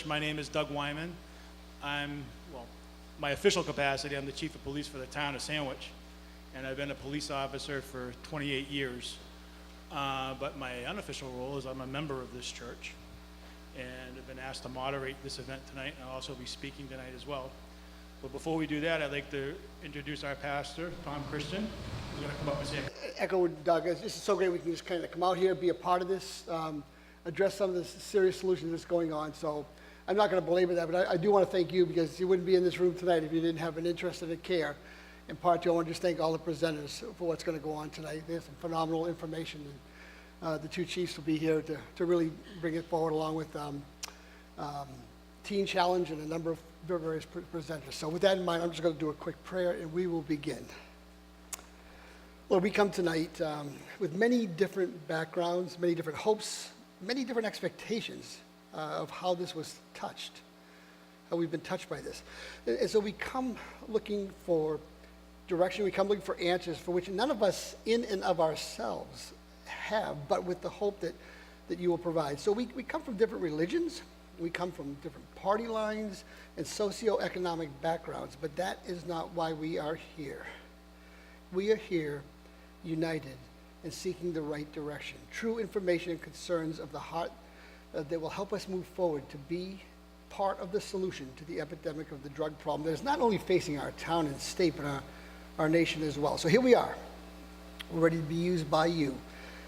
My name is Doug Wyman. My official capacity, I'm the chief of police for the town of Sandwich, and I've been a police officer for 28 years. But my unofficial role is I'm a member of this church, and I've been asked to moderate this event tonight, and I'll also be speaking tonight as well. But before we do that, I'd like to introduce our pastor, Tom Christian, who's going to come up and say. Echo Doug, this is so great we can just kind of come out here, be a part of this, address some of the serious solutions that's going on. So I'm not going to belabor that, but I do want to thank you, because you wouldn't be in this room tonight if you didn't have an interest and a care. In part two, I want to just thank all the presenters for what's going to go on tonight. There's some phenomenal information, and the two chiefs will be here to really bring it forward, along with Teen Challenge and a number of various presenters. So with that in mind, I'm just going to do a quick prayer, and we will begin. Lord, we come tonight with many different backgrounds, many different hopes, many different expectations of how this was touched, how we've been touched by this. And so we come looking for direction, we come looking for answers for which none of us in and of ourselves have, but with the hope that you will provide. So we come from different religions, we come from different party lines and socioeconomic backgrounds, but that is not why we are here. We are here united and seeking the right direction, true information and concerns of the heart that will help us move forward to be part of the solution to the epidemic of the drug problem that is not only facing our town and state, but our nation as well. So here we are. We're ready to be used by you.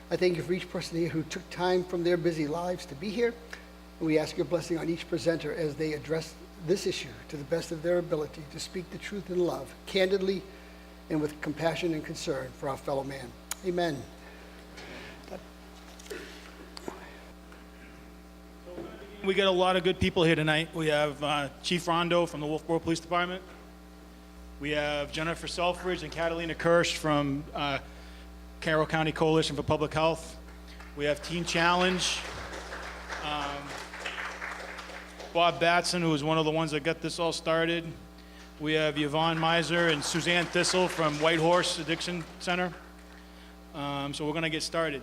I thank you for each person here who took time from their busy lives to be here. And we ask your blessing on each presenter as they address this issue to the best of their ability to speak the truth in love, candidly and with compassion and concern for our fellow man. Amen. We got a lot of good people here tonight. We have Chief Rondo from the Wolfeboro Police Department. We have Jennifer Selfridge and Catalina Kirsch from Carroll County Coalition for Public Health. We have Teen Challenge. Bob Batson, who was one of the ones that got this all started. We have Yvonne Miser and Suzanne Thistle from White Horse Addiction Center. So we're going to get started.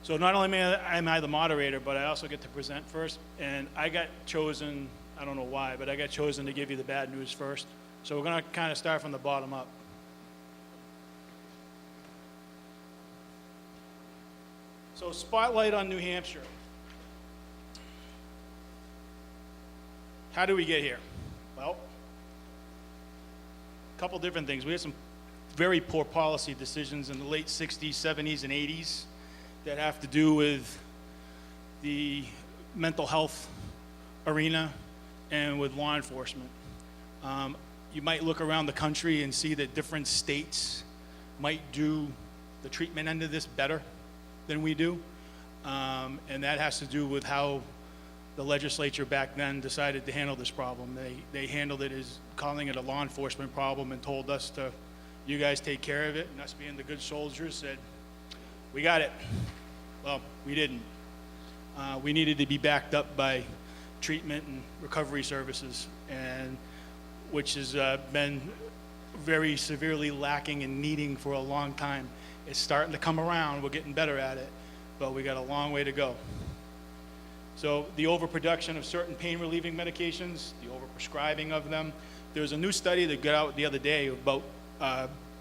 So not only am I the moderator, but I also get to present first. And I got chosen, I don't know why, but I got chosen to give you the bad news first. So we're going to kind of start from the bottom up. So spotlight on New Hampshire. How do we get here? Well, a couple different things. We had some very poor policy decisions in the late 60s, 70s, and 80s that have to do with the mental health arena and with law enforcement. You might look around the country and see that different states might do the treatment end of this better than we do. And that has to do with how the legislature back then decided to handle this problem. They handled it as calling it a law enforcement problem and told us to, you guys take care of it, and us being the good soldiers said, we got it. Well, we didn't. We needed to be backed up by treatment and recovery services, and which has been very severely lacking and needing for a long time. It's starting to come around. We're getting better at it, but we got a long way to go. So the overproduction of certain pain-relieving medications, the overprescribing of them. There's a new study that got out the other day about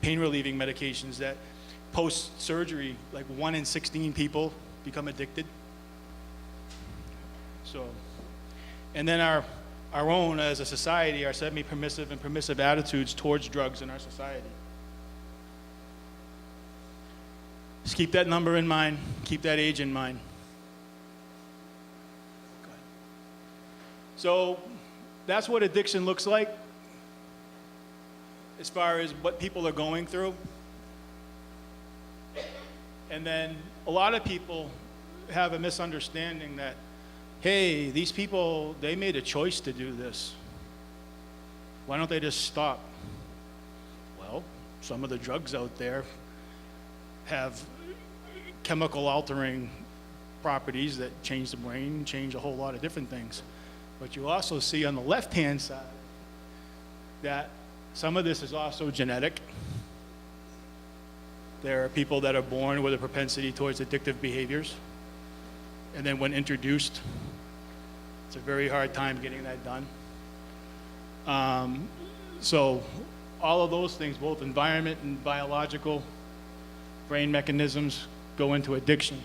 pain-relieving medications that post-surgery, like 1 in 16 people become addicted. So, and then our own, as a society, our semi-permissive and permissive attitudes towards drugs in our society. Just keep that number in mind, keep that age in mind. So that's what addiction looks like as far as what people are going through. And then a lot of people have a misunderstanding that, hey, these people, they made a choice to do this. Why don't they just stop? Well, some of the drugs out there have chemical altering properties that change the brain, change a whole lot of different things. But you also see on the left-hand side that some of this is also genetic. There are people that are born with a propensity towards addictive behaviors. And then when introduced It's a very hard time getting that done. So all of those things, both environment and biological brain mechanisms, go into addiction.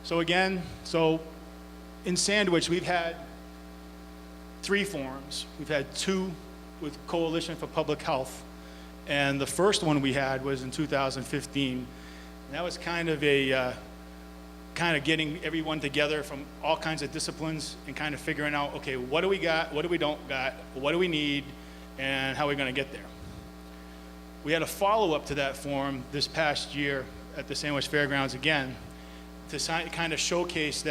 So again, in Sandwich, we've had 3 forums. We've had 2 with Coalition for Public Health, and the first one we had was in 2015. And that was kind of getting everyone together from all kinds of disciplines and kind of figuring out, okay, what do we got, what do we don't got, what do we need, and how are we going to get there? We had a follow-up to that forum this past year at the Sandwich Fairgrounds again, to kind of showcase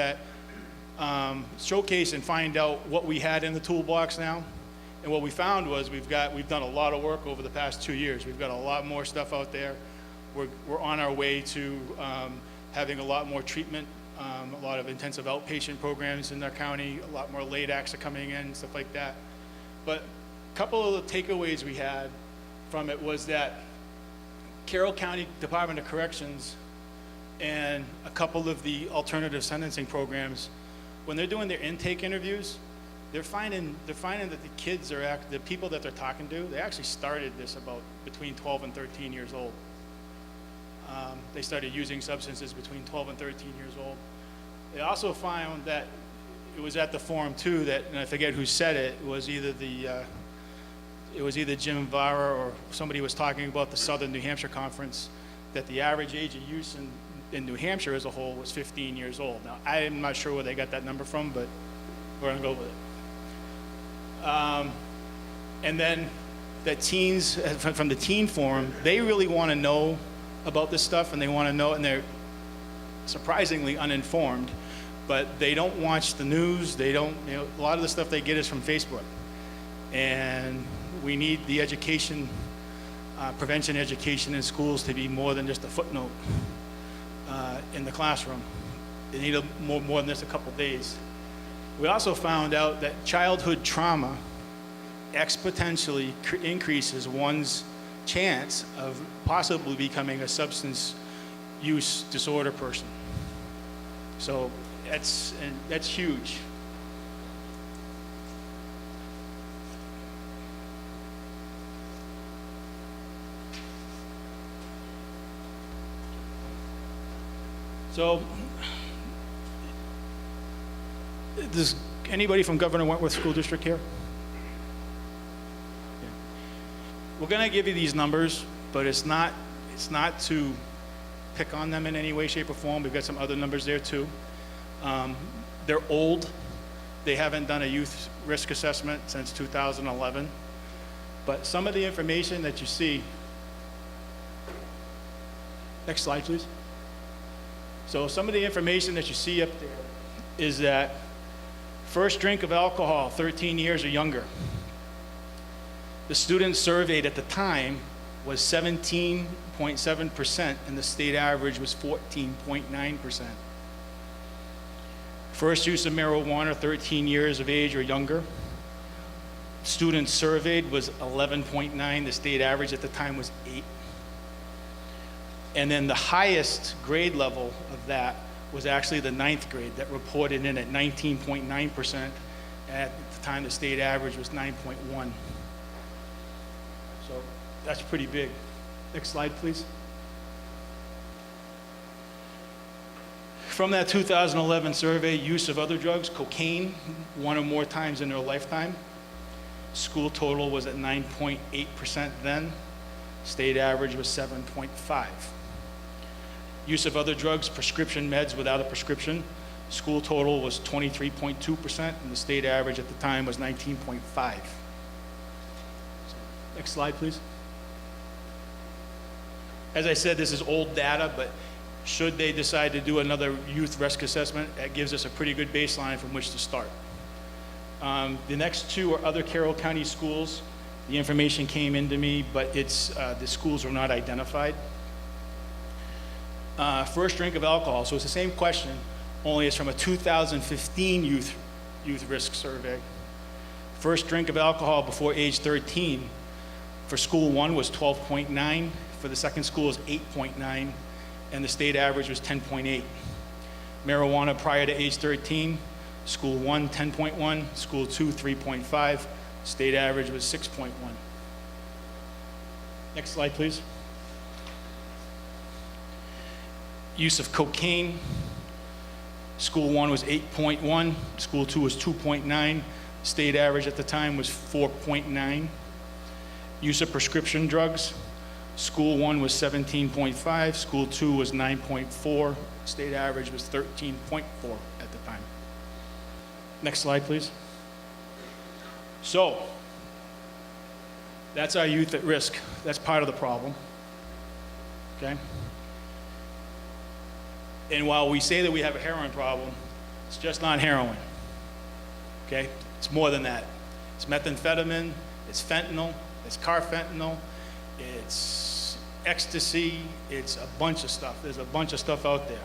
and find out what we had in the toolbox now. And what we found was we've done a lot of work over the past 2 years. We've got a lot more stuff out there. We're on our way to having a lot more treatment, a lot of intensive outpatient programs in our county, a lot more late acts are coming in, stuff like that. But a couple of the takeaways we had from it was that Carroll County Department of Corrections and a couple of the alternative sentencing programs, when they're doing their intake interviews, they're finding that the kids the people that they're talking to, they actually started this about between 12 and 13 years old. They started using substances between 12 and 13 years old. They also found that it was at the forum too that, and I forget who said it, it was either Jim Vara or somebody was talking about the Southern New Hampshire Conference, that the average age of use in New Hampshire as a whole was 15 years old. Now, I'm not sure where they got that number from, but we're gonna go with it. And then the teens, from the teen forum, they really wanna know about this stuff, and they wanna know, and they're surprisingly uninformed, but they don't watch the news, they don't, a lot of the stuff they get is from Facebook. And we need the education, prevention education in schools to be more than just a footnote in the classroom. They need more than just a couple days. We also found out that childhood trauma exponentially increases one's chance of possibly becoming a substance use disorder person. So that's huge. So, does anybody from Governor Wentworth School District here? Yeah. We're going to give you these numbers, but it's not to pick on them in any way, shape, or form. We've got some other numbers there too. They're old. They haven't done a youth risk assessment since 2011. But some of the information that you see, next slide, please. So some of the information that you see up there is that first drink of alcohol, 13 years or younger. The students surveyed at the time was 17.7%, and the state average was 14.9%. First use of marijuana, 13 years of age or younger. Students surveyed was 11.9, the state average at the time was 8. And then the highest grade level of that was actually the 9th grade that reported in at 19.9%. At the time, the state average was 9.1. So that's pretty big. Next slide, please. From that 2011 survey, use of other drugs, cocaine, 1 or more times in their lifetime. School total was at 9.8% then. State average was 7.5. Use of other drugs, prescription meds without a prescription, school total was 23.2%, and the state average at the time was 19.5. Next slide, please. As I said, this is old data, but should they decide to do another youth risk assessment, that gives us a pretty good baseline from which to start. The next 2 are other Carroll County schools. The information came into me, but the schools were not identified. First drink of alcohol, so it's the same question, only it's from a 2015 youth risk survey. First drink of alcohol before age 13 for school 1 was 12.9, for the second school is 8.9, and the state average was 10.8. Marijuana prior to age 13, school 1, 10.1, school 2, 3.5, state average was 6.1. Next slide, please. Use of cocaine, school 1 was 8.1, school 2 was 2.9, state average at the time was 4.9. Use of prescription drugs, school 1 was 17.5, school 2 was 9.4, state average was 13.4 at the time. Next slide, please. So, that's our youth at risk. That's part of the problem, okay? And while we say that we have a heroin problem, it's just not heroin, okay? It's more than that. It's methamphetamine, it's fentanyl, it's carfentanil, it's ecstasy, it's a bunch of stuff. There's a bunch of stuff out there.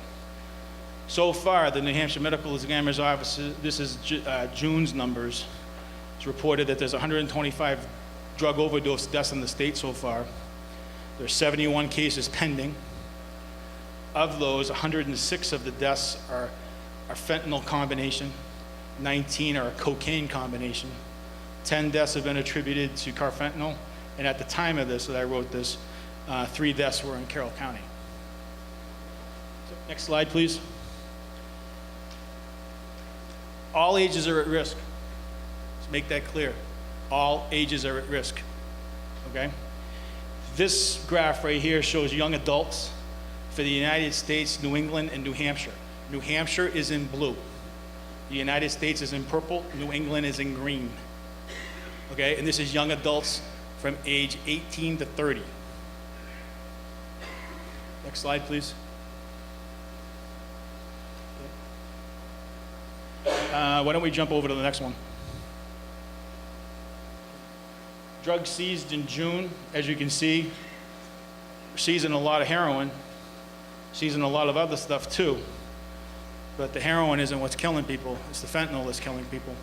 So far, the New Hampshire Medical Examiner's Office, this is June's numbers, it's reported that there's 125 drug overdose deaths in the state so far. There's 71 cases pending. Of those, 106 of the deaths are fentanyl combination, 19 are a cocaine combination, 10 deaths have been attributed to carfentanil, and at the time of this, that I wrote this, 3 deaths were in Carroll County. So, next slide, please. All ages are at risk. Let's make that clear. All ages are at risk, okay? This graph right here shows young adults for the United States, New England, and New Hampshire. New Hampshire is in blue. The United States is in purple. New England is in green. Okay, and this is young adults from age 18 to 30. Next slide, please. Why don't we jump over to the next one? Drugs seized in June, as you can see, we're seizing a lot of heroin, seizing a lot of other stuff too. But the heroin isn't what's killing people, it's the fentanyl that's killing people.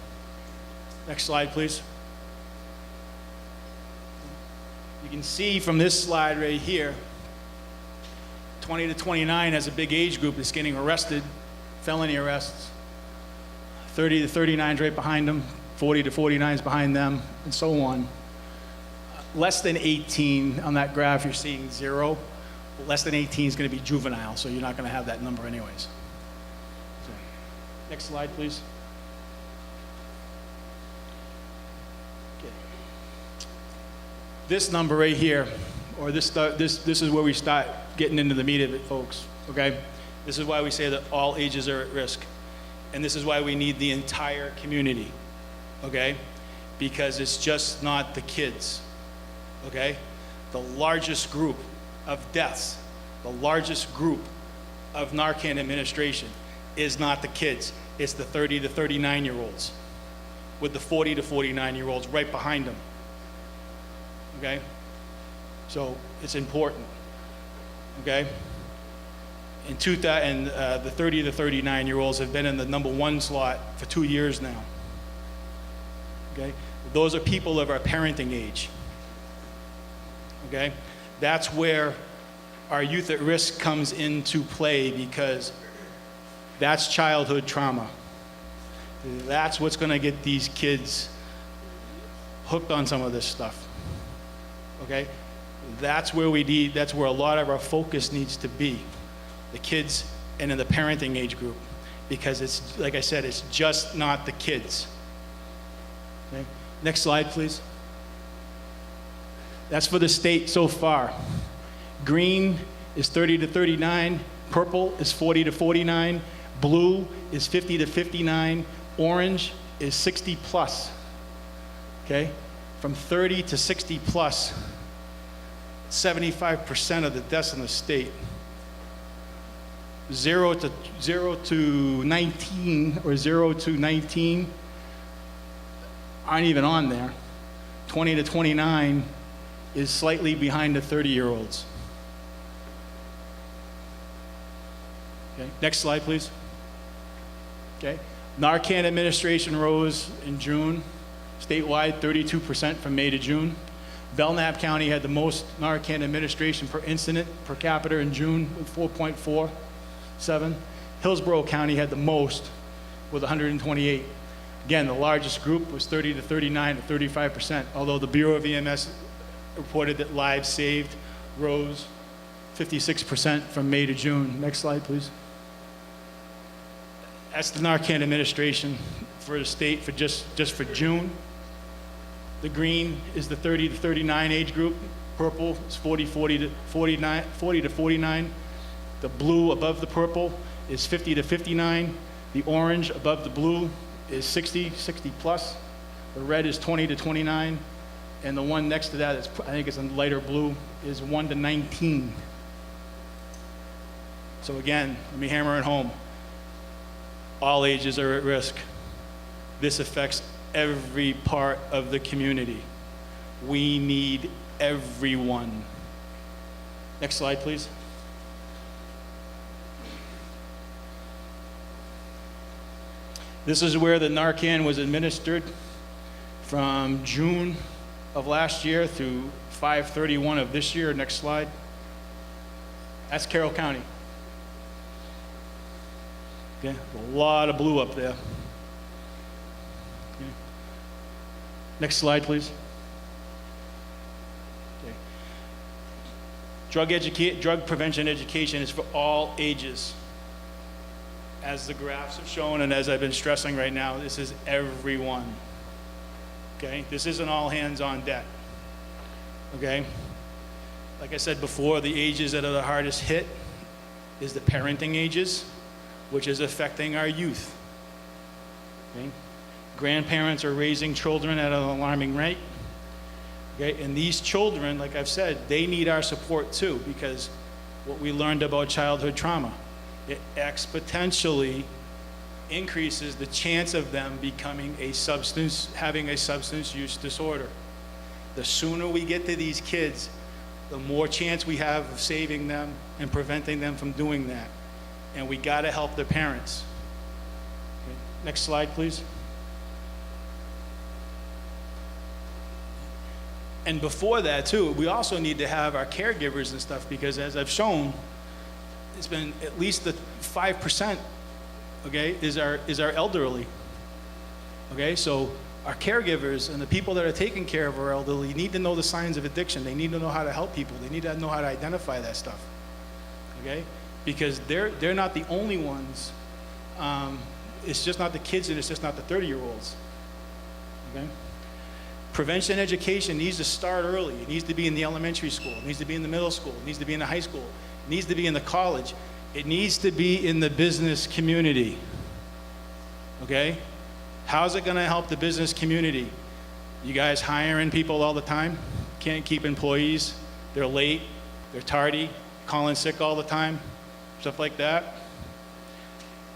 Next slide, please. You can see from this slide right here, 20 to 29 has a big age group that's getting arrested, felony arrests. 30 to 39 is right behind them, 40 to 49 is behind them, and so on. Less than 18 on that graph, you're seeing 0. Less than 18 is going to be juvenile, so you're not going to have that number anyways. So, next slide, please. Okay. This number right here, or this is where we start getting into the meat of it, folks, okay? This is why we say that all ages are at risk. And this is why we need the entire community, okay? Because it's just not the kids, okay? The largest group of deaths, the largest group of Narcan administration is not the kids. It's the 30 to 39-year-olds with the 40 to 49-year-olds right behind them, okay? So it's important, okay? In 2000, the 30 to 39-year-olds have been in the #1 slot for 2 years now. Okay, those are people of our parenting age. Okay, that's where our youth at risk comes into play because that's childhood trauma. That's what's going to get these kids hooked on some of this stuff. Okay, that's where that's where a lot of our focus needs to be. The kids and in the parenting age group, because it's, like I said, it's just not the kids. Okay? Next slide, please. That's for the state so far. Green is 30 to 39, purple is 40 to 49, blue is 50 to 59, orange is 60 plus. Okay? From 30 to 60 plus, 75% of the deaths in the state. 0 to 19 or 0 to 19 aren't even on there. 20 to 29 is slightly behind the 30-year-olds. Okay, next slide, please. Okay, Narcan administration rose in June, statewide 32% from May to June. Belknap County had the most Narcan administration per incident per capita in June with 4.47. Hillsborough County had the most with 128. Again, the largest group was 30 to 39 to 35%, although the Bureau of EMS reported that lives saved rose 56% from May to June. Next slide, please. That's the Narcan administration for the state for just for June. The green is the 30 to 39 age group. Purple is 40 to 49. The blue above the purple is 50 to 59. The orange above the blue is 60 plus. The red is 20 to 29. And the one next to that, I think it's a lighter blue, is 1 to 19. So again, let me hammer it home. All ages are at risk. This affects every part of the community. We need everyone. Next slide, please. This is where the Narcan was administered from June of last year through 5/31 of this year. Next slide. That's Carroll County. Okay, a lot of blue up there. Okay. Next slide, please. Okay. Drug prevention education is for all ages. As the graphs have shown, and as I've been stressing right now, this is everyone. Okay, this isn't all hands on deck. Okay, like I said before, the ages that are the hardest hit is the parenting ages, which is affecting our youth. Okay? Grandparents are raising children at an alarming rate. Okay? And these children, like I've said, they need our support too, because what we learned about childhood trauma, it exponentially increases the chance of them having a substance use disorder. The sooner we get to these kids, the more chance we have of saving them and preventing them from doing that. And we got to help their parents. Okay. Next slide, please. And before that, too, we also need to have our caregivers and stuff, because as I've shown, it's been at least the 5%, okay, is our elderly. Okay, so our caregivers and the people that are taking care of our elderly need to know the signs of addiction. They need to know how to help people. They need to know how to identify that stuff. Okay? Because they're not the only ones. It's just not the kids, and it's just not the 30-year-olds. Okay? Prevention education needs to start early. It needs to be in the elementary school. It needs to be in the middle school. It needs to be in the high school. It needs to be in the college. It needs to be in the business community. Okay? How's it going to help the business community? You guys hiring people all the time? Can't keep employees. They're late. They're tardy. Calling sick all the time. Stuff like that.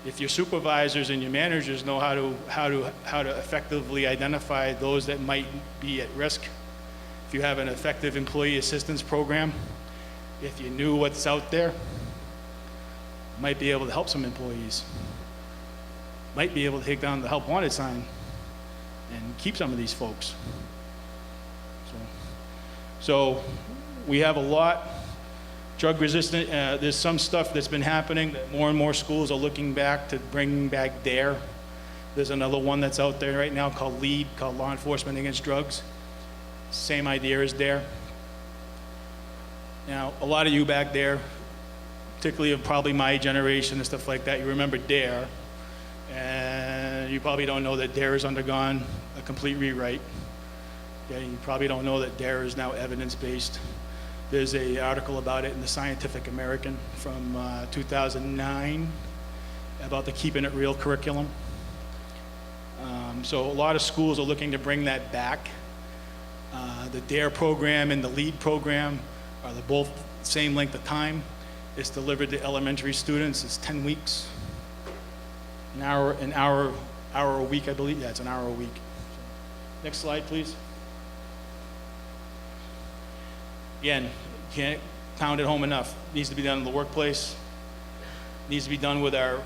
If your supervisors and your managers know how to effectively identify those that might be at risk, if you have an effective employee assistance program, if you knew what's out there, might be able to help some employees. Might be able to take down the help wanted sign and keep some of these folks. So we have a lot. Drug resistant, there's some stuff that's been happening that more and more schools are looking back to bring back DARE. There's another one that's out there right now called LEAD, called Law Enforcement Against Drugs. Same idea as DARE. Now, a lot of you back there, particularly of probably my generation and stuff like that, you remember DARE. And you probably don't know that DARE has undergone a complete rewrite. Okay? You probably don't know that DARE is now evidence-based. There's an article about it in the Scientific American from 2009 about the Keeping It Real curriculum. So a lot of schools are looking to bring that back. The DARE program and the LEAD program are both same length of time. It's delivered to elementary students. It's 10 weeks. An hour a week, I believe. Yeah, it's an hour a week. Next slide, please. Again, can't pound it home enough. It needs to be done in the workplace. It needs to be done with our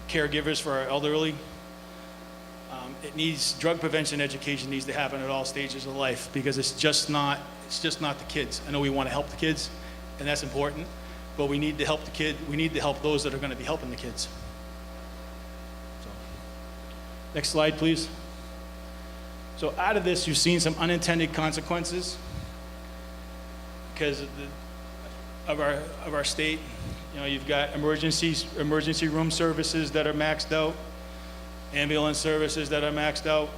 caregivers for our elderly. Drug prevention education needs to happen at all stages of life, because it's just not the kids. I know we want to help the kids, and that's important, but we need to help the kid, we need to help those that are gonna be helping the kids. So, next slide, please. So out of this, you've seen some unintended consequences because of our state. You know, you've got emergency room services that are maxed out, ambulance services that are maxed out,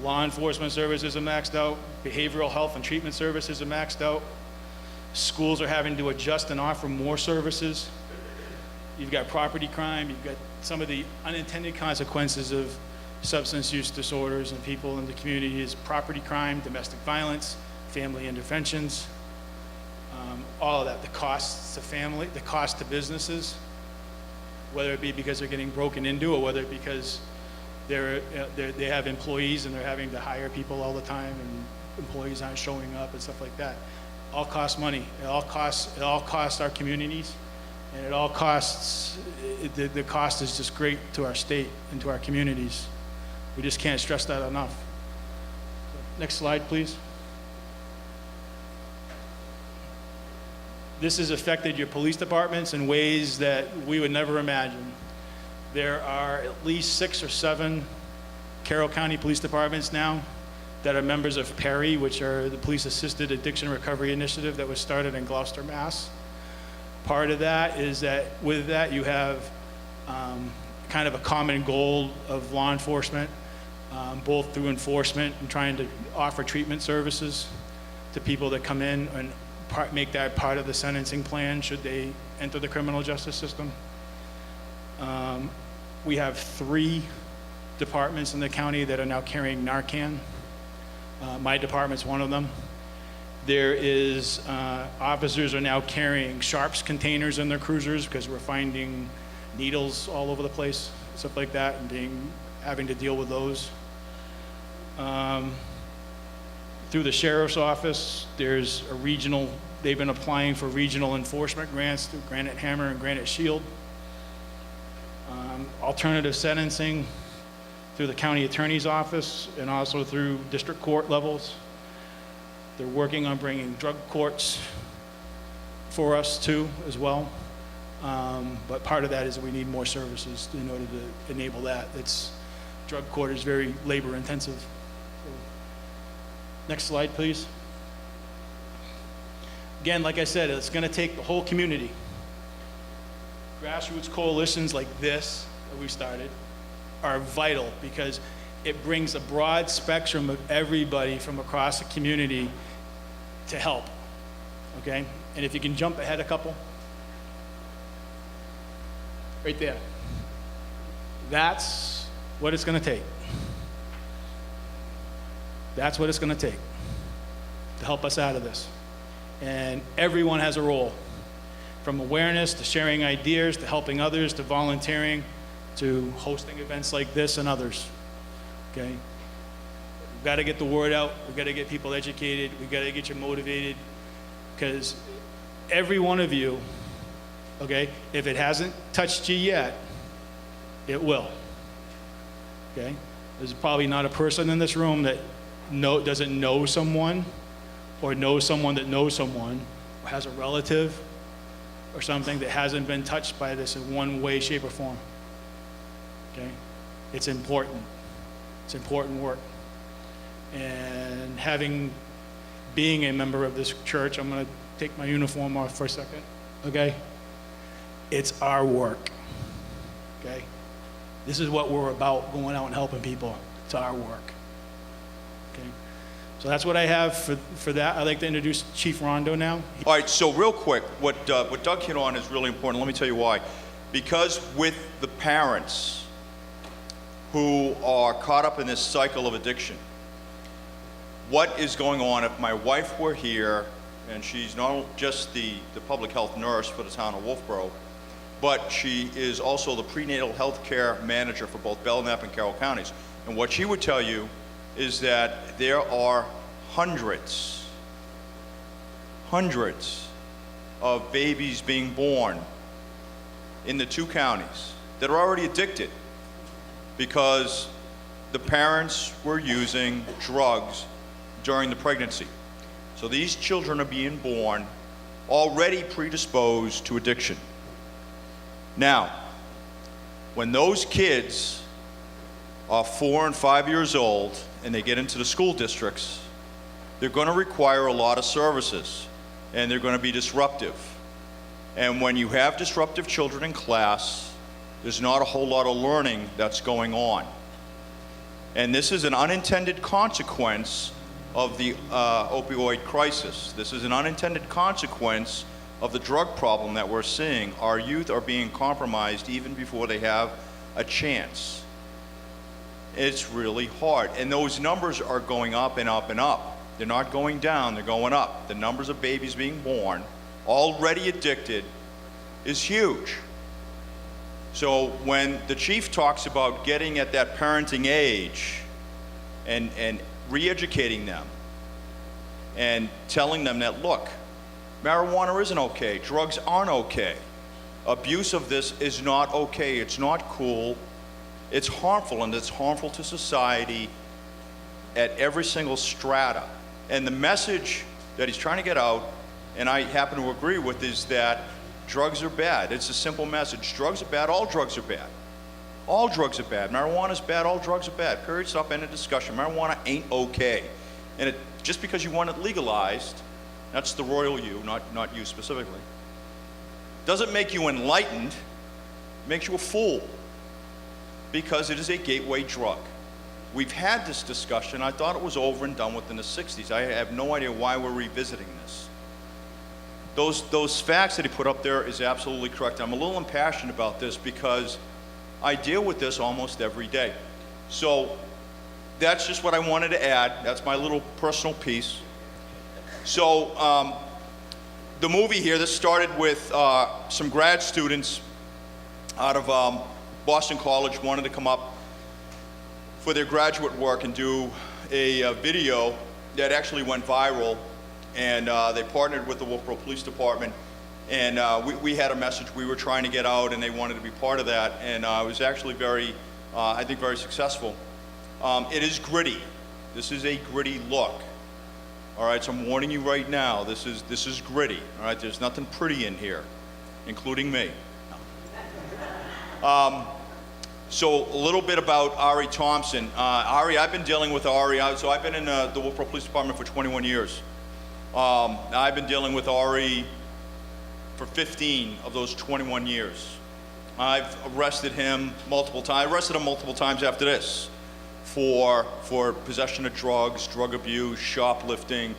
law enforcement services are maxed out, behavioral health and treatment services are maxed out. Schools are having to adjust and offer more services. You've got property crime, you've got some of the unintended consequences of substance use disorders and people in the community is property crime, domestic violence, family interventions, all of that, the costs to family, the cost to businesses, whether it be because they're getting broken into or whether it because they have employees and they're having to hire people all the time and employees aren't showing up and stuff like that. All costs money. It all costs our communities, and it all costs. The cost is just great to our state and to our communities. We just can't stress that enough. Next slide, please. This has affected your police departments in ways that we would never imagine. There are at least 6 or 7 Carroll County Police Departments now that are members of PERI, which are the Police Assisted Addiction Recovery Initiative that was started in Gloucester, Mass. Part of that is that with that you have kind of a common goal of law enforcement, both through enforcement and trying to offer treatment services to people that come in and make that part of the sentencing plan should they enter the criminal justice system. We have 3 departments in the county that are now carrying Narcan. My department's one of them. There is, officers are now carrying sharps containers in their cruisers because we're finding needles all over the place, stuff like that, and having to deal with those. Through the sheriff's office, there's a regional, they've been applying for regional enforcement grants through Granite Hammer and Granite Shield. Alternative sentencing through the county attorney's office and also through district court levels. They're working on bringing drug courts for us too as well. But part of that is we need more services in order to enable that. Drug court is very labor intensive. Next slide, please. Again, like I said, it's going to take the whole community. Grassroots coalitions like this that we started are vital because it brings a broad spectrum of everybody from across the community to help, okay? And if you can jump ahead a couple. Right there. That's what it's going to take. That's what it's going to take to help us out of this. And everyone has a role, from awareness to sharing ideas to helping others to volunteering to hosting events like this and others. Okay? We've got to get the word out. We've got to get people educated. We've got to get you motivated because every one of you, okay, if it hasn't touched you yet, it will. Okay? There's probably not a person in this room that doesn't know someone or knows someone that knows someone or has a relative or something that hasn't been touched by this in one way, shape, or form. Okay? It's important. It's important work. And being a member of this church, I'm going to take my uniform off for a second, okay? It's our work, okay? This is what we're about, going out and helping people. It's our work, okay? So that's what I have for that. I'd like to introduce Chief Rondo now. All right, so real quick, what Doug hit on is really important. Let me tell you why. Because with the parents who are caught up in this cycle of addiction, what is going on if my wife were here, and she's not just the public health nurse for the town of Wolfeboro, but she is also the prenatal health care manager for both Belknap and Carroll counties. And what she would tell you is that there are hundreds of babies being born in the 2 counties that are already addicted because the parents were using drugs during the pregnancy. So these children are being born already predisposed to addiction. Now, when those kids are 4 and 5 years old and they get into the school districts, they're going to require a lot of services, and they're going to be disruptive. And when you have disruptive children in class, there's not a whole lot of learning that's going on. And this is an unintended consequence of the opioid crisis. This is an unintended consequence of the drug problem that we're seeing. Our youth are being compromised even before they have a chance. It's really hard. And those numbers are going up and up and up. They're not going down, they're going up. The numbers of babies being born, already addicted, is huge. So when the chief talks about getting at that parenting age and re-educating them and telling them that, look, marijuana isn't okay, drugs aren't okay, abuse of this is not okay, it's not cool, it's harmful, and it's harmful to society at every single strata. And the message that he's trying to get out, and I happen to agree with, is that drugs are bad. It's a simple message. Drugs are bad, all drugs are bad. All drugs are bad. Marijuana is bad, all drugs are bad. Period, stop, end of discussion. Marijuana ain't okay. And just because you want it legalized, that's the royal you, not you specifically, doesn't make you enlightened, makes you a fool, because it is a gateway drug. We've had this discussion. I thought it was over and done with in the 60s. I have no idea why we're revisiting this. Those facts that he put up there is absolutely correct. I'm a little impassioned about this because I deal with this almost every day. So that's just what I wanted to add. That's my little personal piece. So the movie here, this started with some grad students out of Boston College wanted to come up for their graduate work and do a video that actually went viral, and they partnered with the Wolfeboro Police Department, and we had a message we were trying to get out, and they wanted to be part of that, and it was actually very, I think, very successful. It is gritty. This is a gritty look. All right, so I'm warning you right now, this is gritty. All right, there's nothing pretty in here, including me. So a little bit about Ari Thompson. Ari, I've been dealing with Ari, so I've been in the Wolfeboro Police Department for 21 years. I've been dealing with Ari for 15 of those 21 years. I've arrested him multiple times. I arrested him multiple times after this for possession of drugs, drug abuse, shoplifting,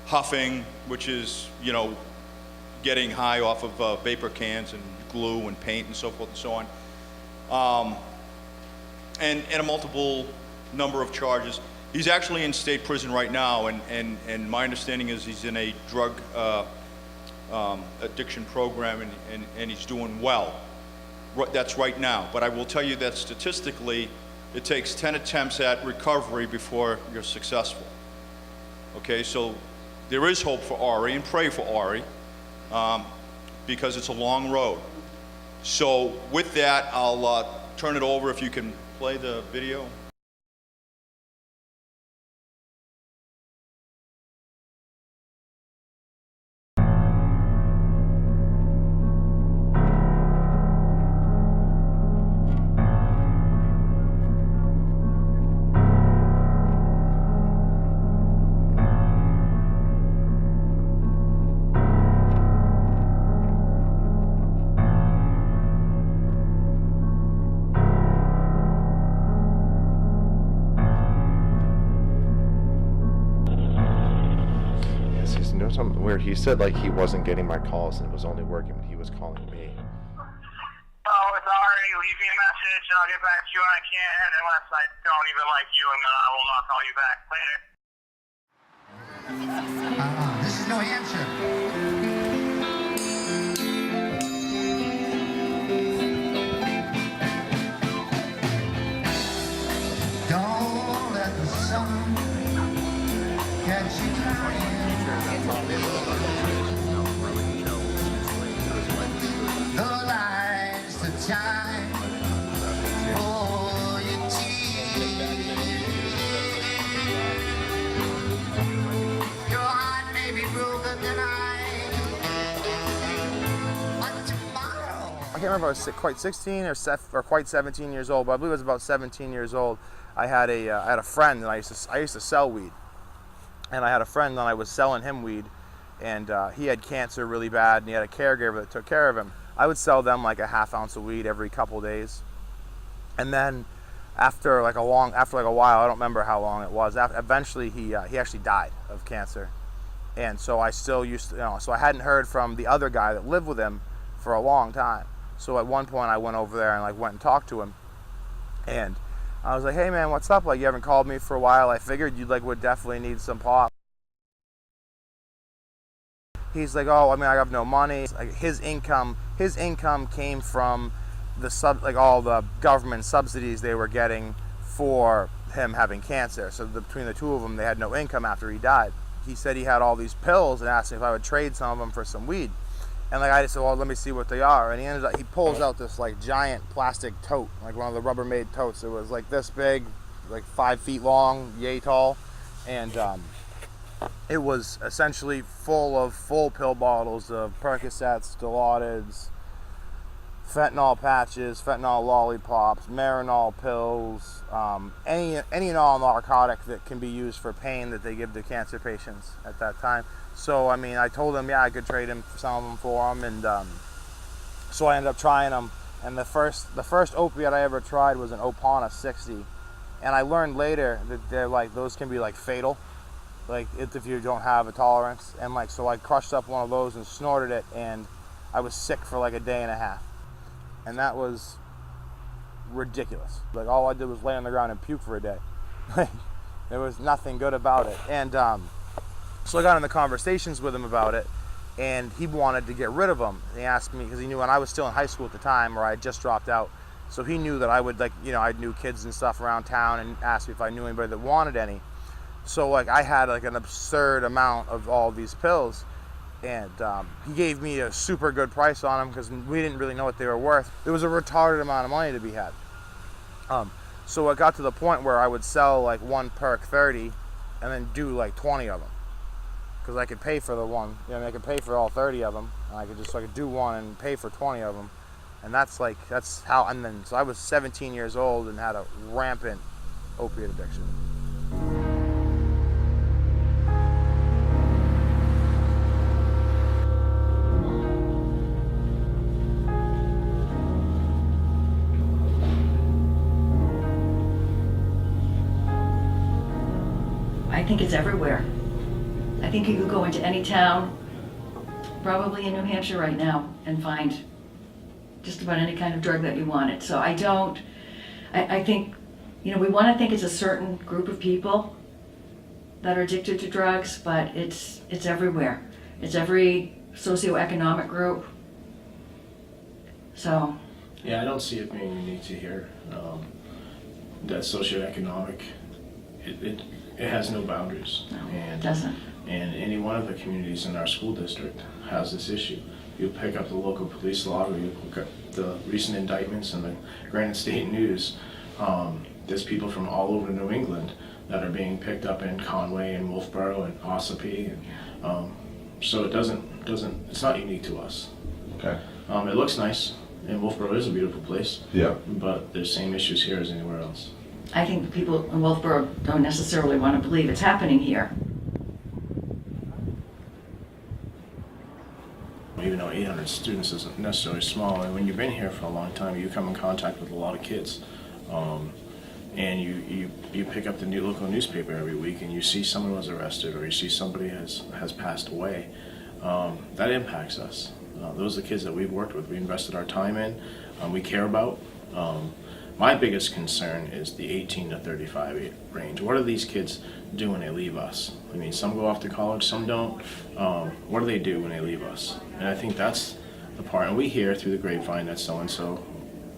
huffing, which is, you know, getting high off of vapor cans and glue and paint and so forth and so on. And a multiple number of charges. He's actually in state prison right now, and my understanding is he's in a drug addiction program, and he's doing well. That's right now. But I will tell you that statistically, it takes 10 attempts at recovery before you're successful. Okay, so there is hope for Ari, and pray for Ari, because it's a long road. So with that, I'll turn it over if you can play the video. Where he said like he wasn't getting my calls and it was only working when he was calling me. Oh, it's Ari. Leave me a message. I'll get back to you when I can, unless I don't even like you, and then I will not call you back later. This is New Hampshire. Don't let the sun catch you crying. The lights, the time for your tears. Your heart may be broken tonight. can't remember if I was quite 16 or quite 17 years old, but I believe I was about 17 years old. I had a friend, and I used to sell weed, and I had a friend, and I was selling him weed, and he had cancer really bad, and he had a caregiver that took care of him. I would sell them like a half ounce of weed every couple days, and then after like a while, I don't remember how long it was. Eventually, he actually died of cancer, and so I still used to, so I hadn't heard from the other guy that lived with him for a long time. So at one point, I went over there and like went and talked to him, and I was like, "Hey man, what's up? Like, you haven't called me for a while. I figured you would definitely need some pop." He's like, "Oh, I mean, I have no money." Like, his income came from all the government subsidies they were getting for him having cancer. So between the two of them, they had no income after he died. He said he had all these pills and asked me if I would trade some of them for some weed. And like I just said, well, let me see what they are. And he pulls out this like giant plastic tote, like one of the Rubbermaid totes. It was like this big, like 5 feet long, yay tall, and it was essentially full pill bottles of Percocets, Dilaudids, fentanyl patches, fentanyl lollipops, Marinol pills, any and all narcotic that can be used for pain that they give to cancer patients at that time. So I mean, I told him, yeah, I could trade him some of them for him, and so I ended up trying them. And the first opiate I ever tried was an Opana 60, and I learned later that they're like, those can be like fatal, like if you don't have a tolerance. And like, so I crushed up one of those and snorted it, and I was sick for like a day and a half, and that was ridiculous. Like, all I did was lay on the ground and puke for a day. There was nothing good about it. And so I got into conversations with him about it, and he wanted to get rid of them. And he asked me, because he knew when I was still in high school at the time, or I had just dropped out, so he knew that I would, like, I knew kids and stuff around town, and asked me if I knew anybody that wanted any. So like, I had like an absurd amount of all these pills, and he gave me a super good price on them because we didn't really know what they were worth. There was a retarded amount of money to be had. So it got to the point where I would sell like one perk 30 and then do like 20 of them, because I could pay for the one. I could pay for all 30 of them, and I could do one and pay for 20 of them. And that's how. And then so I was 17 years old and had a rampant opiate addiction. I think it's everywhere. I think you could go into any town, probably in New Hampshire right now, and find just about any kind of drug that you wanted. So I think, we want to think it's a certain group of people that are addicted to drugs, but it's everywhere. It's every socioeconomic group. So. Yeah, I don't see it being unique to here. That socioeconomic, it has no boundaries. No, and it doesn't. And any one of the communities in our school district has this issue. You pick up the local police law, or you look at the recent indictments in the Granite State News. There's people from all over New England that are being picked up in Conway and Wolfeboro and Ossipee. And, so it's not unique to us. Okay. It looks nice, and Wolfeboro is a beautiful place. Yeah. But there's same issues here as anywhere else. I think the people in Wolfeboro don't necessarily want to believe it's happening here. Even though 800 students isn't necessarily small, and when you've been here for a long time, you come in contact with a lot of kids. And you pick up the local newspaper every week, and you see someone was arrested, or you see somebody has passed away. That impacts us. Those are the kids that we've worked with, we invested our time in, we care about. My biggest concern is the 18 to 35 range. What do these kids do when they leave us? I mean, some go off to college, some don't. What do they do when they leave us? And I think that's the part. And we hear through the grapevine that so-and-so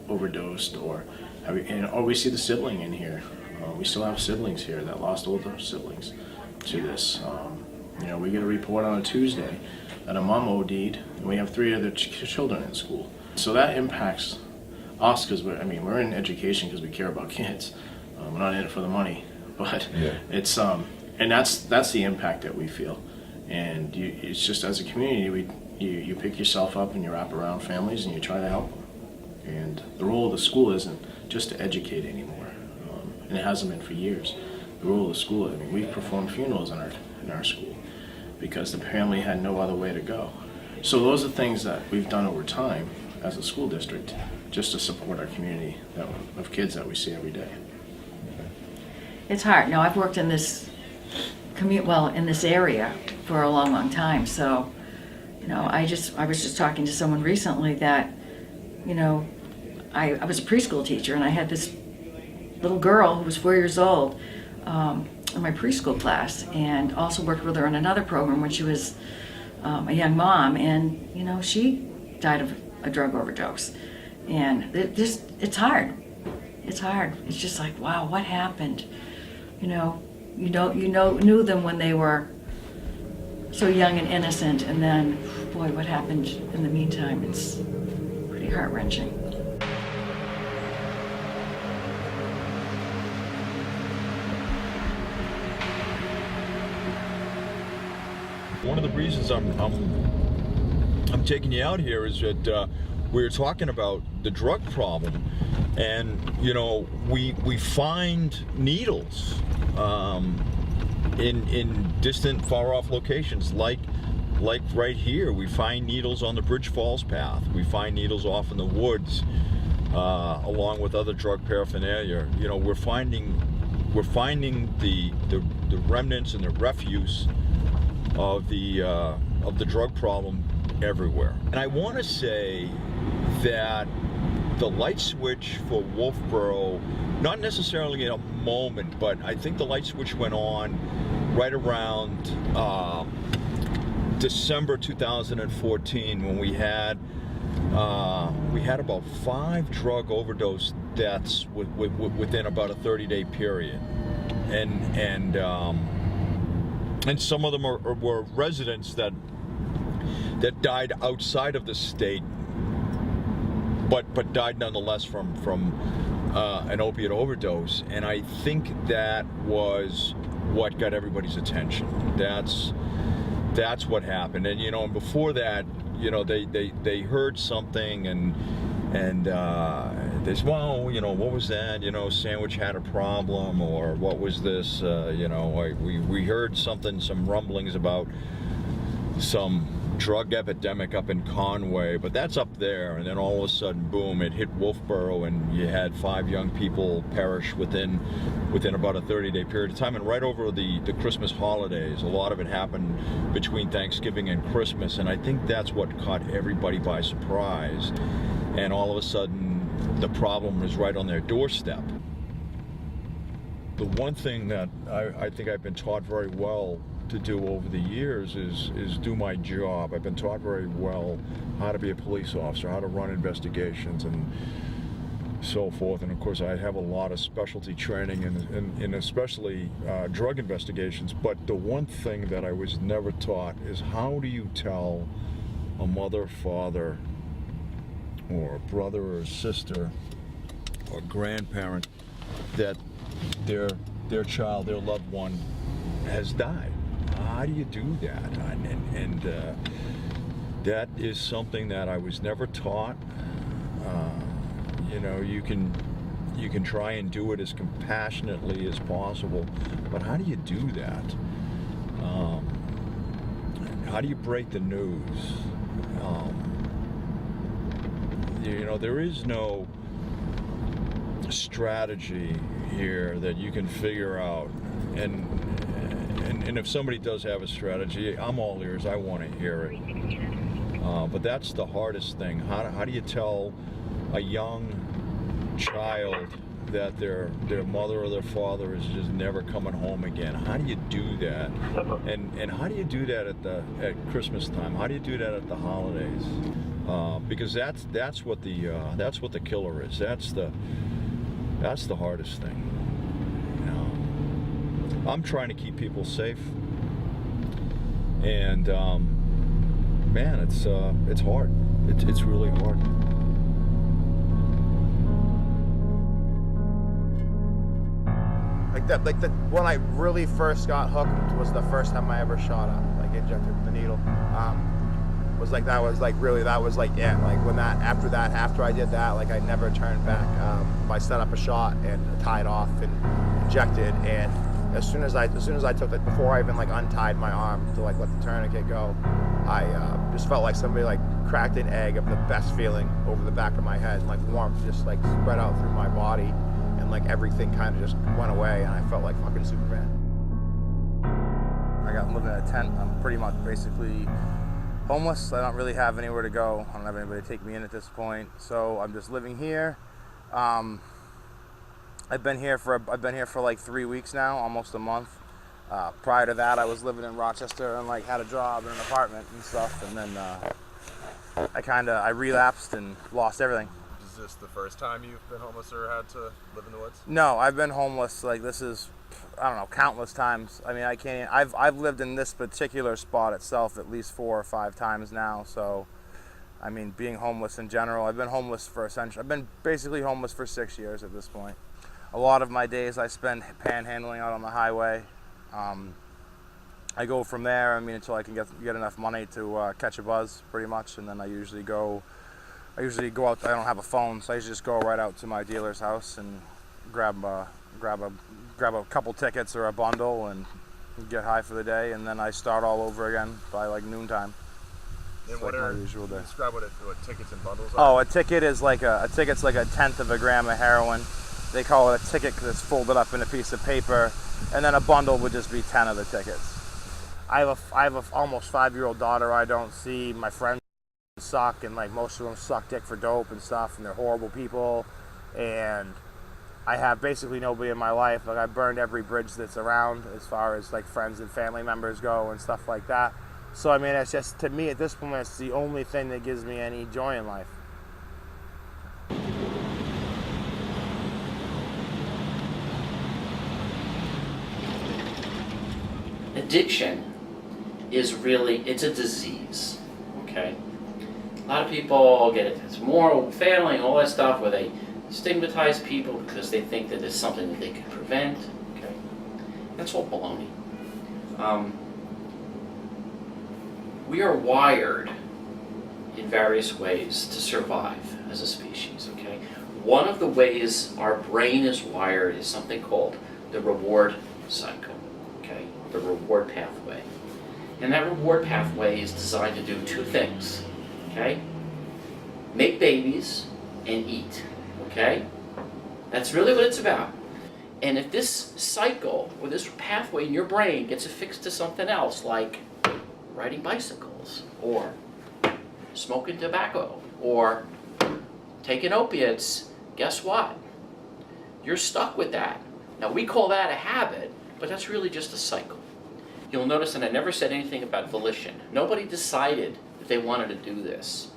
overdosed, or we see the sibling in here. We still have siblings here that lost older siblings to this. We get a report on a Tuesday that a mom OD'd, and we have 3 other children in school. So that impacts us, because we're in education because we care about kids. We're not in it for the money, but yeah. It's and that's the impact that we feel. And it's just, as a community, you pick yourself up and you wrap around families and you try to help. And the role of the school isn't just to educate anymore, and it hasn't been for years. The role of the school, I mean, we've performed funerals in our school because the family had no other way to go. So those are things that we've done over time as a school district just to support our community of kids that we see every day. It's hard. Now, I've worked in this in this area for a long, long time. So, you know, I was just talking to someone recently that, you know, I was a preschool teacher and I had this little girl who was 4 years old in my preschool class, and also worked with her in another program when she was a young mom, and, you know, she died of a drug overdose. And it's hard. It's hard. It's just like, wow, what happened? You knew them when they were so young and innocent, and then, boy, what happened in the meantime? It's pretty heart-wrenching. One of the reasons I'm taking you out here is that we were talking about the drug problem, and you know, we find needles in distant, far-off locations, like right here. We find needles on the Bridge Falls path. We find needles off in the woods, along with other drug paraphernalia. You know, we're finding the remnants and the refuse of the drug problem everywhere. And I want to say that the light switch for Wolfeboro, not necessarily in a moment, but I think the light switch went on right around December 2014, when we had about 5 drug overdose deaths within about a 30-day period, and some of them were residents that died outside of the state, but died nonetheless from an opiate overdose. And I think that was what got everybody's attention. That's what happened. And you know, and before that, you know, they heard something and they said, well, you know, what was that? You know, Sandwich had a problem, or what was this? You know, we heard some rumblings about some drug epidemic up in Conway, but that's up there. And then all of a sudden, boom, it hit Wolfeboro, and you had 5 young people perish within about a 30-day period of time, and right over the Christmas holidays. A lot of it happened between Thanksgiving and Christmas, and I think that's what caught everybody by surprise. And all of a sudden, the problem is right on their doorstep. The one thing that I think I've been taught very well to do over the years is do my job. I've been taught very well how to be a police officer, how to run investigations and so forth. And of course, I have a lot of specialty training in especially drug investigations. But the one thing that I was never taught is, how do you tell a mother, father, or a brother or a sister or grandparent that their child, their loved one has died? How do you do that? And that is something that I was never taught. You know, you can try and do it as compassionately as possible, but how do you do that? How do you break the news? You know, there is no strategy here that you can figure out, and if somebody does have a strategy, I'm all ears. I want to hear it. But that's the hardest thing. How do you tell a young child that their mother or their father is just never coming home again? How do you do that? And how do you do that at Christmas time? How do you do that at the holidays? Because that's what the killer is. That's the hardest thing. You know, I'm trying to keep people safe, and man, it's hard. It's really hard. Like when I really first got hooked was the first time I ever shot up, like injected the needle. was like really that was like it. Like when after I did that, like I never turned back. I set up a shot and tied off and injected, and as soon as I took it, before I even like untied my arm to like let the tourniquet go, I just felt like somebody like cracked an egg of the best feeling over the back of my head, and like warmth just like spread out through my body, and like everything kind of just went away, and I felt like fucking Superman. I got living in a tent. I'm pretty much basically homeless. I don't really have anywhere to go. I don't have anybody to take me in at this point, so I'm just living here. I've been here for like 3 weeks now, almost a month. Prior to that, I was living in Rochester and like had a job in an apartment and stuff, and then I relapsed and lost everything. Is this the first time you've been homeless or had to live in the woods? No, I've been homeless like this is, I don't know, countless times. I mean, I can't. I've lived in this particular spot itself at least 4 or 5 times now. So, I mean, being homeless in general, I've been homeless for essentially. I've been basically homeless for 6 years at this point. A lot of my days I spend panhandling out on the highway. I go from there, I mean, until I can get enough money to catch a buzz, pretty much, and then I usually go out. I don't have a phone, so I usually just go right out to my dealer's house and grab a couple tickets or a bundle and get high for the day, and then I start all over again by like noontime. And what are my usual day? Describe what tickets and bundles Oh, are. a ticket's like a 1/10 of a gram of heroin. They call it a ticket because it's folded up in a piece of paper, and then a bundle would just be 10 of the tickets. I have a almost 5-year-old daughter I don't see. My friends suck, and like most of them suck dick for dope and stuff, and they're horrible people. And I have basically nobody in my life. Like I burned every bridge that's around as far as like friends and family members go and stuff like that. So I mean, it's just, to me at this point, it's the only thing that gives me any joy in life. Addiction is really, it's a disease, okay? A lot of people get it, it's moral failing, all that stuff, where they stigmatize people because they think that it's something that they can prevent, okay? That's all baloney. We are wired in various ways to survive as a species, okay? One of the ways our brain is wired is something called the reward cycle, okay? The reward pathway. And that reward pathway is designed to do 2 things, okay? Make babies and eat, okay? That's really what it's about. And if this cycle or this pathway in your brain gets affixed to something else, like riding bicycles or smoking tobacco or taking opiates, guess what? You're stuck with that. Now we call that a habit, but that's really just a cycle. You'll notice that I never said anything about volition. Nobody decided that they wanted to do this.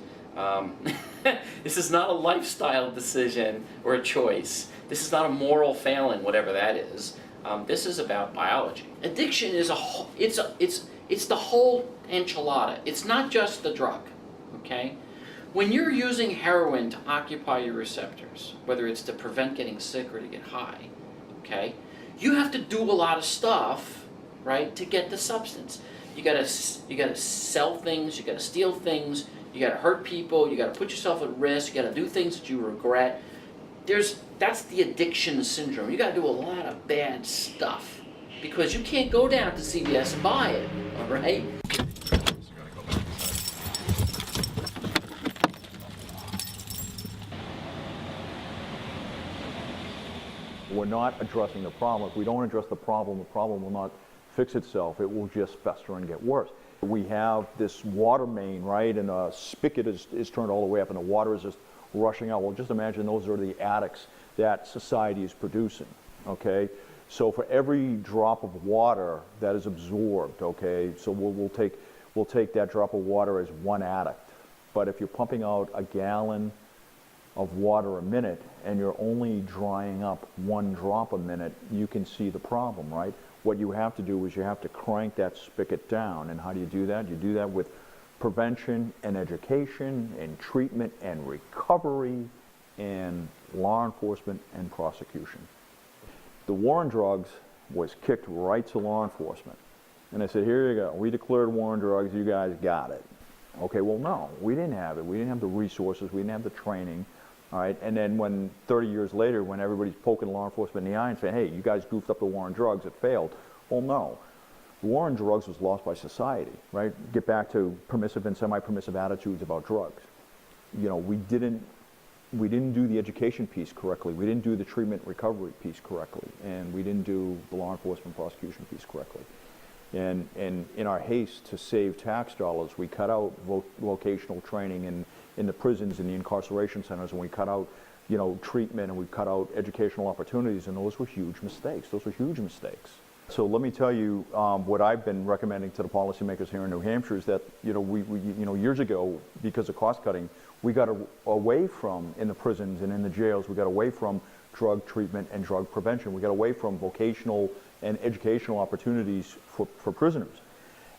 This is not a lifestyle decision or a choice. This is not a moral failing, whatever that is. This is about biology. Addiction is it's the whole enchilada. It's not just the drug, okay? When you're using heroin to occupy your receptors, whether it's to prevent getting sick or to get high, okay, you have to do a lot of stuff, right, to get the substance. You gotta sell things, you gotta steal things, you gotta hurt people, you gotta put yourself at risk, you gotta do things that you regret. That's the addiction syndrome. You gotta do a lot of bad stuff because you can't go down to CVS and buy it, all right? We're not addressing the problem. If we don't address the problem will not fix itself. It will just fester and get worse. We have this water main, right, and a spigot is turned all the way up and the water is just rushing out. Well, just imagine those are the addicts that society is producing, okay? So for every drop of water that is absorbed, okay, so we'll take that drop of water as 1 addict. But if you're pumping out a gallon of water a minute and you're only drying up 1 drop a minute, you can see the problem, right? What you have to do is you have to crank that spigot down. And how do you do that? You do that with prevention and education and treatment and recovery and law enforcement and prosecution. The war on drugs was kicked right to law enforcement. And I said, here you go. We declared war on drugs. You guys got it. Okay, well, no, we didn't have it. We didn't have the resources. We didn't have the training. All right, and then when 30 years later, when everybody's poking law enforcement in the eye and saying, hey, you guys goofed up the war on drugs, it failed. Well, no. The war on drugs was lost by society, right? Get back to permissive and semi-permissive attitudes about drugs. You know, we didn't do the education piece correctly. We didn't do the treatment recovery piece correctly. And we didn't do the law enforcement prosecution piece correctly. And in our haste to save tax dollars, we cut out vocational training in the prisons and the incarceration centers, and we cut out, you know, treatment, and we cut out educational opportunities, and those were huge mistakes. Those were huge mistakes. So let me tell you what I've been recommending to the policymakers here in New Hampshire is that, you know, we years ago, because of cost cutting, we got away from, in the prisons and in the jails, we got away from drug treatment and drug prevention. We got away from vocational and educational opportunities for prisoners.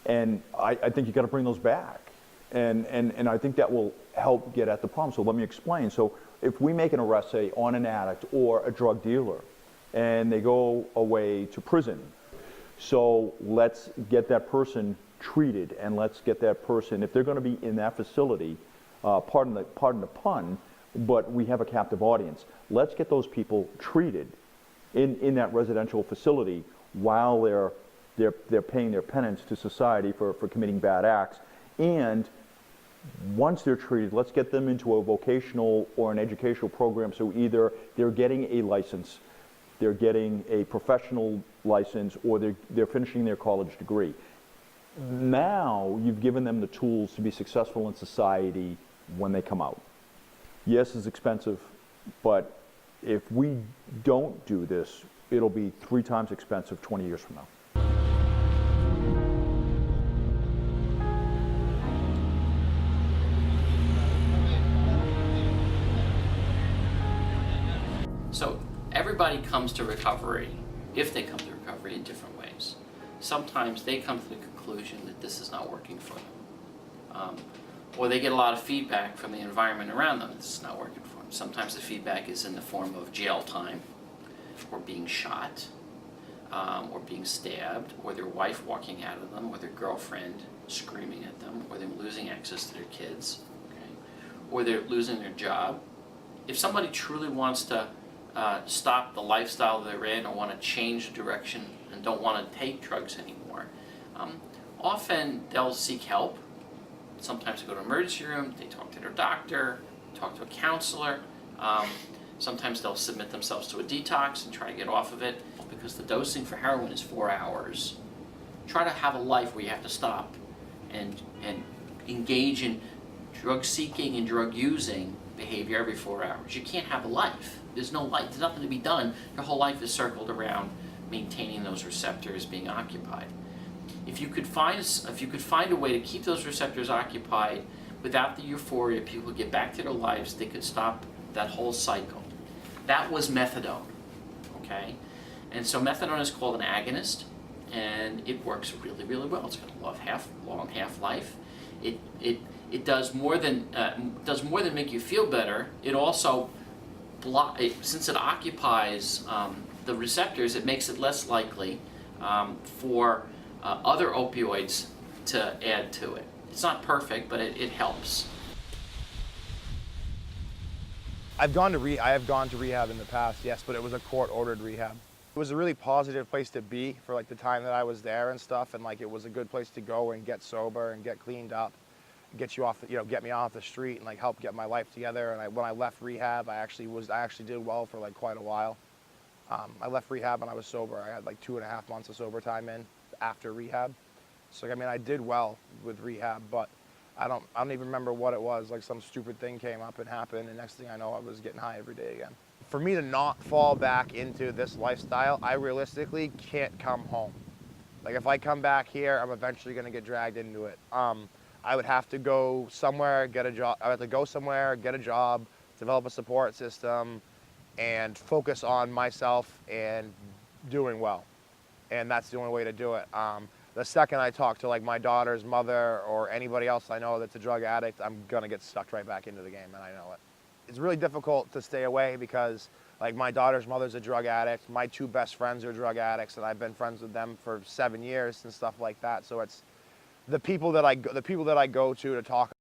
And I think you got to bring those back. And I think that will help get at the problem. So let me explain. So if we make an arrest, say, on an addict or a drug dealer, and they go away to prison, so let's get that person treated, and let's get that person, if they're going to be in that facility, pardon the pun, but we have a captive audience. Let's get those people treated in that residential facility while they're paying their penance to society for committing bad acts. And once they're treated, let's get them into a vocational or an educational program, so either they're getting a license, they're getting a professional license, or they're finishing their college degree. Now you've given them the tools to be successful in society when they come out. Yes, it's expensive, but if we don't do this, it'll be 3 times expensive 20 years from now. So everybody comes to recovery, if they come to recovery, in different ways. Sometimes they come to the conclusion that this is not working for them. Or they get a lot of feedback from the environment around them that this is not working for them. Sometimes the feedback is in the form of jail time, or being shot, or being stabbed, or their wife walking out of them, or their girlfriend screaming at them, or them losing access to their kids, okay? Or they're losing their job. If somebody truly wants to stop the lifestyle they're in, or want to change direction and don't want to take drugs anymore, often they'll seek help. Sometimes they go to an emergency room, they talk to their doctor, talk to a counselor. Sometimes they'll submit themselves to a detox and try to get off of it, because the dosing for heroin is 4 hours. Try to have a life where you have to stop and engage in drug seeking and drug using behavior every 4 hours. You can't have a life. There's no life. There's nothing to be done. Your whole life is circled around maintaining those receptors being occupied. If you could find a way to keep those receptors occupied without the euphoria, people get back to their lives, they could stop that whole cycle. That was methadone, okay? And so methadone is called an agonist, and it works really, really well. It's got a long half-life. It does more than make you feel better. It also since it occupies the receptors, it makes it less likely for other opioids to add to it. It's not perfect, but it helps. I have gone to rehab in the past, yes, but it was a court-ordered rehab. It was a really positive place to be for like the time that I was there and stuff, and like it was a good place to go and get sober and get cleaned up, get you off, get me off the street and like help get my life together. And when I left rehab, I actually did well for like quite a while. I left rehab when I was sober. I had like 2.5 months of sober time in after rehab. So I mean, I did well with rehab, but I don't even remember what it was. Like some stupid thing came up and happened, and next thing I know, I was getting high every day again. For me to not fall back into this lifestyle, I realistically can't come home. Like if I come back here, I'm eventually gonna get dragged into it. I would have to go somewhere, get a job. I would have to go somewhere, get a job, develop a support system, and focus on myself and doing well. And that's the only way to do it. The second I talk to like my daughter's mother or anybody else I know that's a drug addict, I'm gonna get sucked right back into the game, and I know it. It's really difficult to stay away because like my daughter's mother's a drug addict, my 2 best friends are drug addicts, and I've been friends with them for 7 years and stuff like that. So it's the people that I go to talk,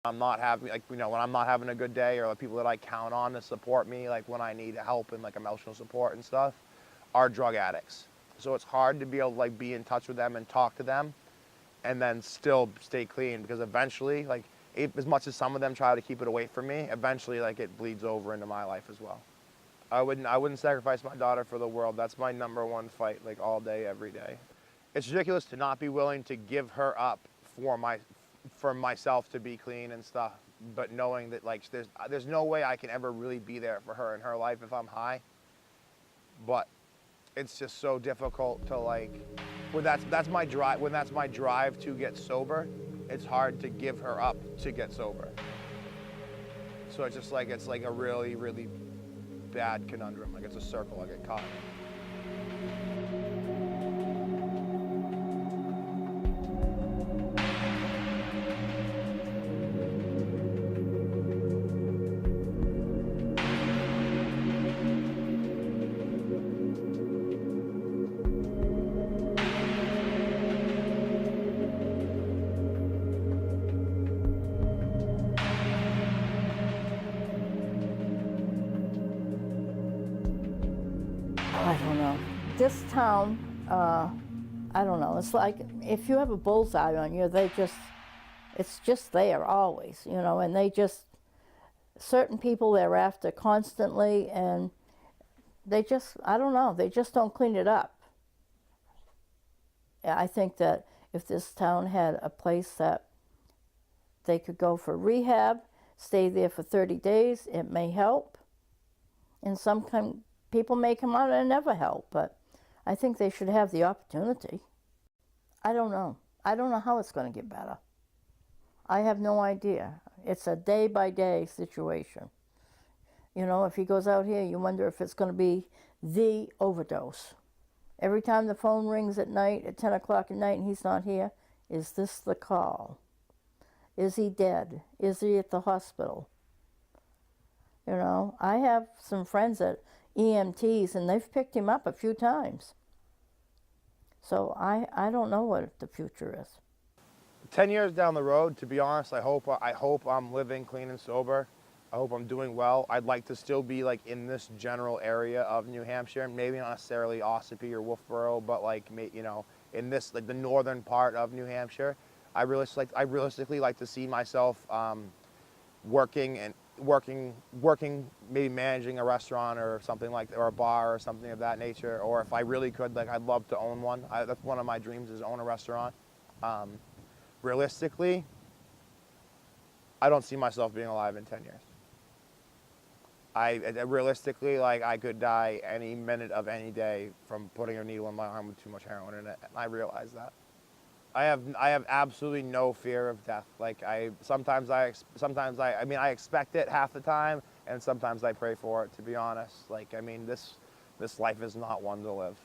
I'm not having, like, you know, when I'm not having a good day, or the people that I count on to support me, like when I need help and like emotional support and stuff, are drug addicts. So it's hard to be able to like be in touch with them and talk to them and then still stay clean, because eventually, like, as much as some of them try to keep it away from me, eventually like it bleeds over into my life as well. I wouldn't sacrifice my daughter for the world. That's my #1 fight, like all day, every day. It's ridiculous to not be willing to give her up for myself to be clean and stuff, but knowing that like there's no way I can ever really be there for her in her life if I'm high. But it's just so difficult to like, when that's my drive to get sober, it's hard to give her up to get sober. So it's just like, it's like a really, really bad conundrum. Like it's a circle I get caught in. I don't know. This town, I don't know. It's like if you have a bullseye on you, it's just there always, you know, and certain people they're after constantly, and I don't know, they just don't clean it up. I think that if this town had a place that they could go for rehab, stay there for 30 days, it may help. And people may come out and never help, but I think they should have the opportunity. I don't know. I don't know how it's going to get better. I have no idea. It's a day-by-day situation. You know, if he goes out here, you wonder if it's going to be the overdose. Every time the phone rings at night, at 10 o'clock at night, and he's not here, is this the call? Is he dead? Is he at the hospital? You know, I have some friends at EMTs, and they've picked him up a few times. So I don't know what the future is. 10 years down the road, to be honest, I hope I'm living clean and sober. I hope I'm doing well. I'd like to still be like in this general area of New Hampshire, maybe not necessarily Ossipee or Wolfeboro, but like, you know, in this, like the northern part of New Hampshire. I realistically like to see myself working, maybe managing a restaurant or something like that, or a bar or something of that nature. Or if I really could, like, I'd love to own one. That's one of my dreams, is own a restaurant. Realistically, I don't see myself being alive in 10 years. Realistically, like, I could die any minute of any day from putting a needle in my arm with too much heroin in it, and I realize that. I have absolutely no fear of death. Like, sometimes I expect it half the time, and sometimes I pray for it, to be honest. Like, I mean, this life is not one to live.